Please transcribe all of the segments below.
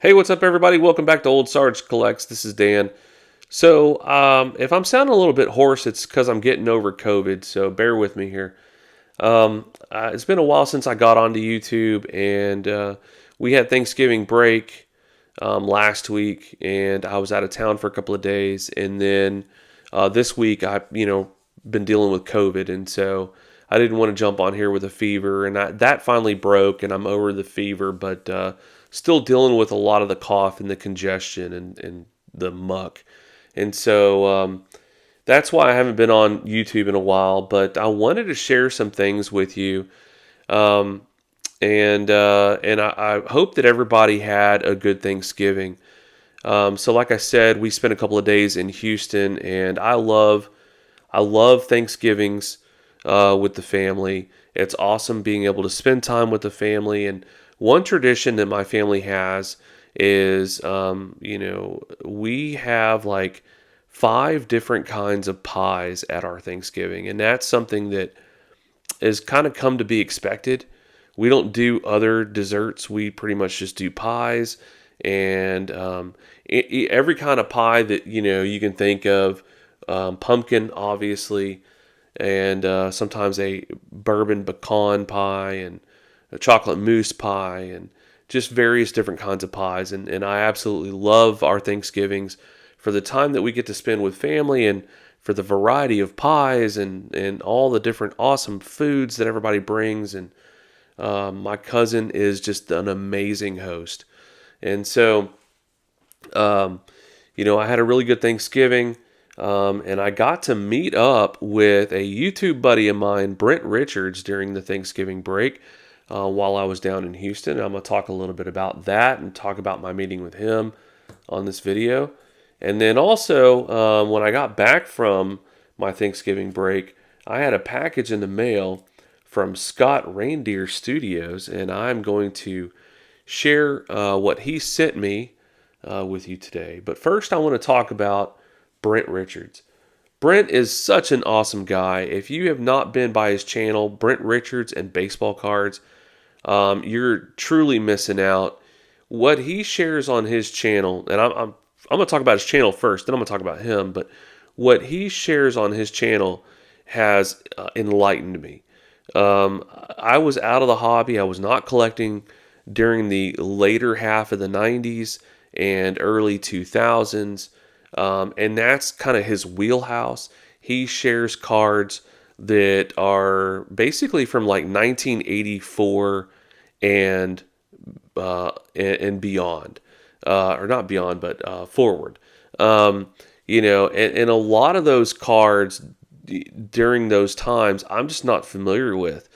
Hey, what's up, everybody? Welcome back to Ol'SargeCollects. This is Dan. If I'm sounding a little bit hoarse, it's because I'm getting over COVID, so bear with me here. It's been a while since I got onto YouTube, and we had Thanksgiving break last week, and I was out of town for a couple of days, and then this week I been dealing with COVID, and so I didn't want to jump on here with a fever, and that finally broke, and I'm over the fever, but still dealing with a lot of the cough and the congestion and the muck, and so that's why I haven't been on YouTube in a while. But I wanted to share some things with you. Um, and I hope that everybody had a good Thanksgiving. So like I said, we spent a couple of days in Houston, and I love Thanksgivings with the family. It's awesome being able to spend time with the family. And one tradition that my family has is, we have like five different kinds of pies at our Thanksgiving, and that's something that has kind of come to be expected. We don't do other desserts. We pretty much just do pies, and every kind of pie that you can think of. Pumpkin, obviously, and sometimes a bourbon pecan pie and a chocolate mousse pie and just various different kinds of pies. And I absolutely love our Thanksgivings for the time that we get to spend with family and for the variety of pies and all the different awesome foods that everybody brings. And my cousin is just an amazing host. And so, I had a really good Thanksgiving. And I got to meet up with a YouTube buddy of mine, Brent Richards, during the Thanksgiving break while I was down in Houston. I'm going to talk a little bit about that and talk about my meeting with him on this video. And then also, when I got back from my Thanksgiving break, I had a package in the mail from Scott Reindeer Studios, and I'm going to share what he sent me with you today. But first, I want to talk about Brent Richards. Brent is such an awesome guy. If you have not been by his channel, Brent Richards and Baseball Cards, you're truly missing out. What he shares on his channel, and I'm going to talk about his channel first, then I'm going to talk about him, but what he shares on his channel has enlightened me. I was out of the hobby. I was not collecting during the later half of the 90s and early 2000s. And that's kind of his wheelhouse. He shares cards that are basically from like 1984 and and beyond, or not beyond, but forward. And a lot of those cards during those times, I'm just not familiar with.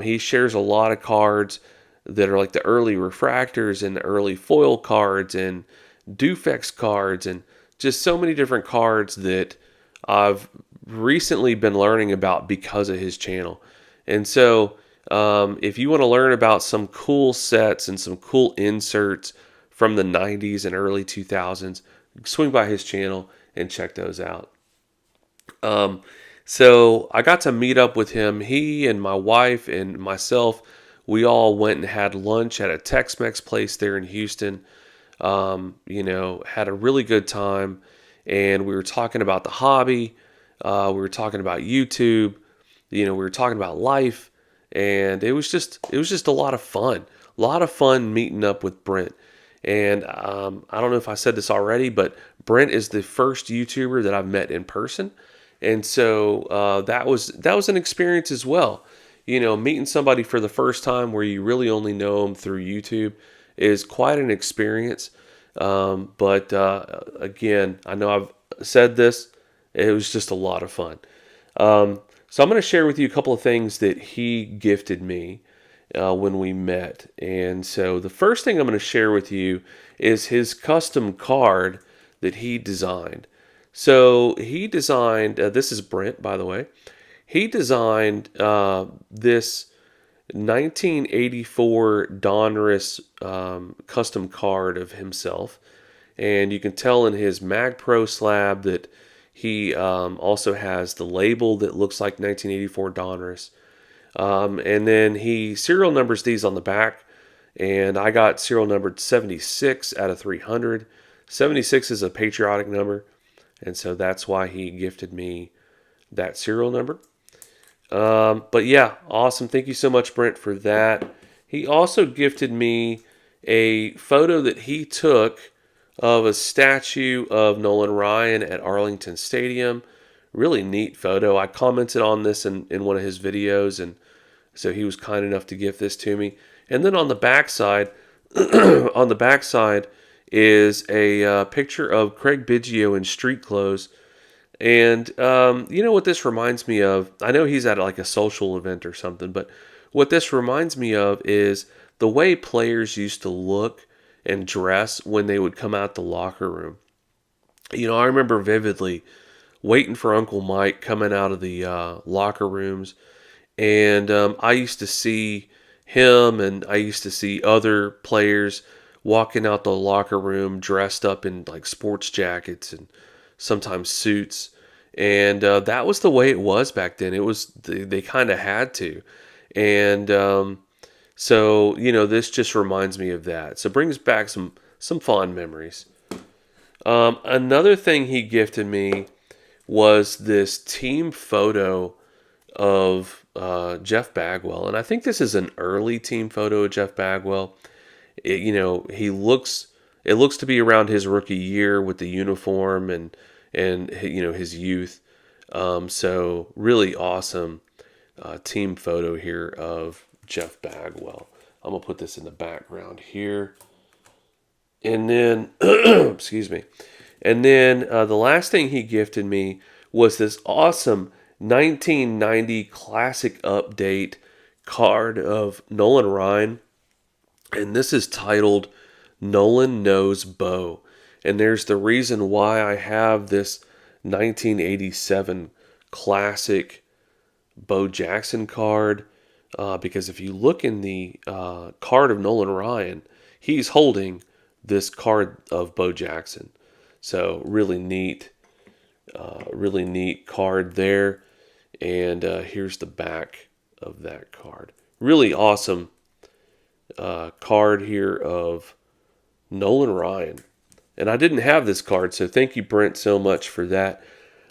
He shares a lot of cards that are like the early refractors and the early foil cards and Dufex cards and just so many different cards that I've recently been learning about because of his channel. And so, if you want to learn about some cool sets and some cool inserts from the 90s and early 2000s, swing by his channel and check those out. So I got to meet up with him. He and my wife and myself, we all went and had lunch at a Tex-Mex place there in Houston. Had a really good time, and we were talking about the hobby. We were talking about YouTube. We were talking about life, and it was just a lot of fun. A lot of fun meeting up with Brent. And I don't know if I said this already, but Brent is the first YouTuber that I've met in person, and so that was an experience as well. Meeting somebody for the first time where you really only know them through YouTube is quite an experience. But again, I know I've said this. It was just a lot of fun. So I'm going to share with you a couple of things that he gifted me when we met. And so the first thing I'm going to share with you is his custom card that he designed. So he designed, this is Brent, by the way. He designed this 1984 Donruss custom card of himself. And you can tell in his Mag Pro slab that he also has the label that looks like 1984 Donruss. And then he serial numbers these on the back. And I got serial numbered 76 out of 300. 76 is a patriotic number, and so that's why he gifted me that serial number. But yeah, awesome. Thank you so much, Brent, for that. He also gifted me a photo that he took of a statue of Nolan Ryan at Arlington Stadium. Really neat photo. I commented on this in one of his videos, and so he was kind enough to gift this to me. And then on the back side, on the back side is a picture of Craig Biggio in street clothes. And you know what this reminds me of? I know he's at like a social event or something, but what this reminds me of is the way players used to look and dress when they would come out the locker room. You know, I remember vividly waiting for Uncle Mike coming out of the locker rooms, and I used to see him and I used to see other players walking out the locker room dressed up in like sports jackets and sometimes suits. And that was the way it was back then. It was they kind of had to. And so, you know, this just reminds me of that. So it brings back some fond memories. Another thing he gifted me was this team photo of Jeff Bagwell, and I think this is an early team photo of Jeff Bagwell. You know, it looks to be around his rookie year with the uniform and you know his youth. So really awesome team photo here of Jeff Bagwell. I'm gonna put this in the background here, and then excuse me, and then the last thing he gifted me was this awesome 1990 classic update card of Nolan Ryan, and this is titled Nolan Knows Bo. And there's the reason why I have this 1987 classic Bo Jackson card, because if you look in the card of Nolan Ryan, he's holding this card of Bo Jackson. So really neat card there. And here's the back of that card. Really awesome card here of Nolan Ryan. And I didn't have this card, so thank you, Brent, so much for that.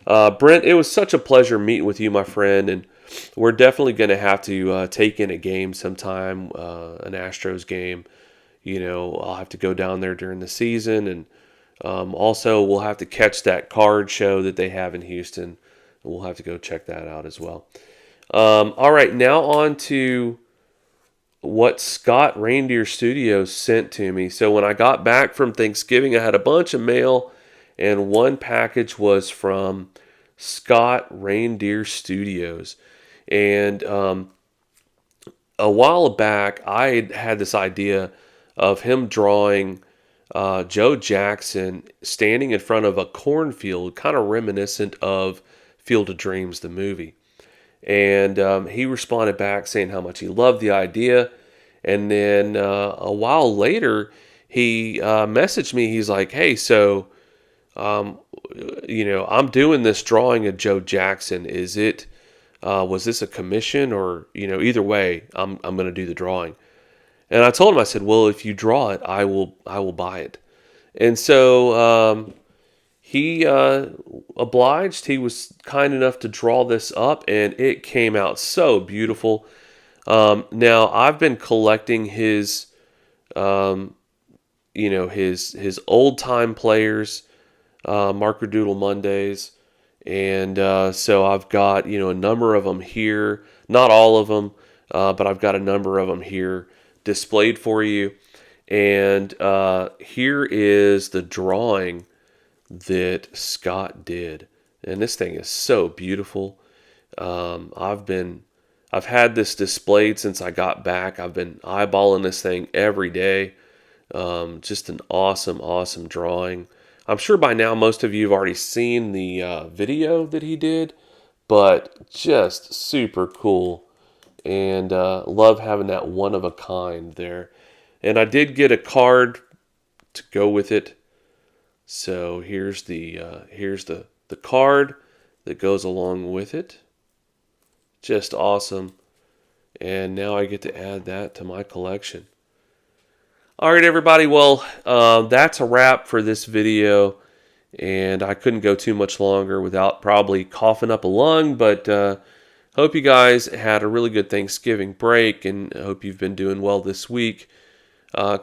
Brent, it was such a pleasure meeting with you, my friend, and we're definitely going to have to take in a game sometime, an Astros game. You know, I'll have to go down there during the season, and also we'll have to catch that card show that they have in Houston, and we'll have to go check that out as well. All right, now on to what Scott Reindeer Studios sent to me. So when I got back from Thanksgiving, I had a bunch of mail, and one package was from Scott Reindeer Studios. And a while back, I had this idea of him drawing Joe Jackson standing in front of a cornfield, kind of reminiscent of Field of Dreams, the movie. And he responded back saying how much he loved the idea. And then a while later, he messaged me. He's like, "Hey, so you know, I'm doing this drawing of Joe Jackson. Is it was this a commission, or you know, either way, I'm going to do the drawing." And I told him, I said, "Well, if you draw it, I will buy it." And so he obliged. He was kind enough to draw this up, and it came out so beautiful. Now I've been collecting his, you know, his old time players, Marker Doodle Mondays, and so I've got, you know, a number of them here. Not all of them, but I've got a number of them here displayed for you. And here is the drawing that Scott did, and this thing is so beautiful. I've had this displayed since I got back. I've been eyeballing this thing every day. Just an awesome drawing. I'm sure by now most of you have already seen the video that he did, but just super cool, and love having that one of a kind there. And I did get a card to go with it. So here's the card that goes along with it. Just awesome. And now I get to add that to my collection. All right, everybody. Well, that's a wrap for this video. And I couldn't go too much longer without probably coughing up a lung. But hope you guys had a really good Thanksgiving break, and hope you've been doing well this week.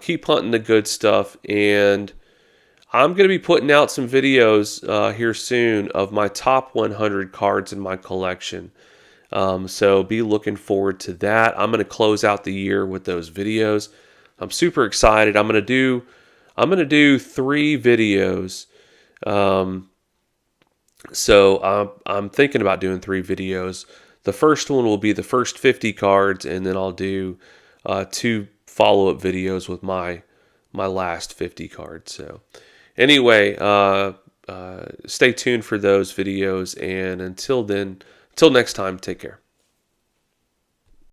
Keep hunting the good stuff, and I'm going to be putting out some videos here soon of my top 100 cards in my collection. So be looking forward to that. I'm going to close out the year with those videos. I'm super excited. I'm going to do 3 videos. So I'm thinking about doing 3 videos. The first one will be the first 50 cards, and then I'll do 2 follow-up videos with my last 50 cards. So anyway, stay tuned for those videos, and until next time, take care.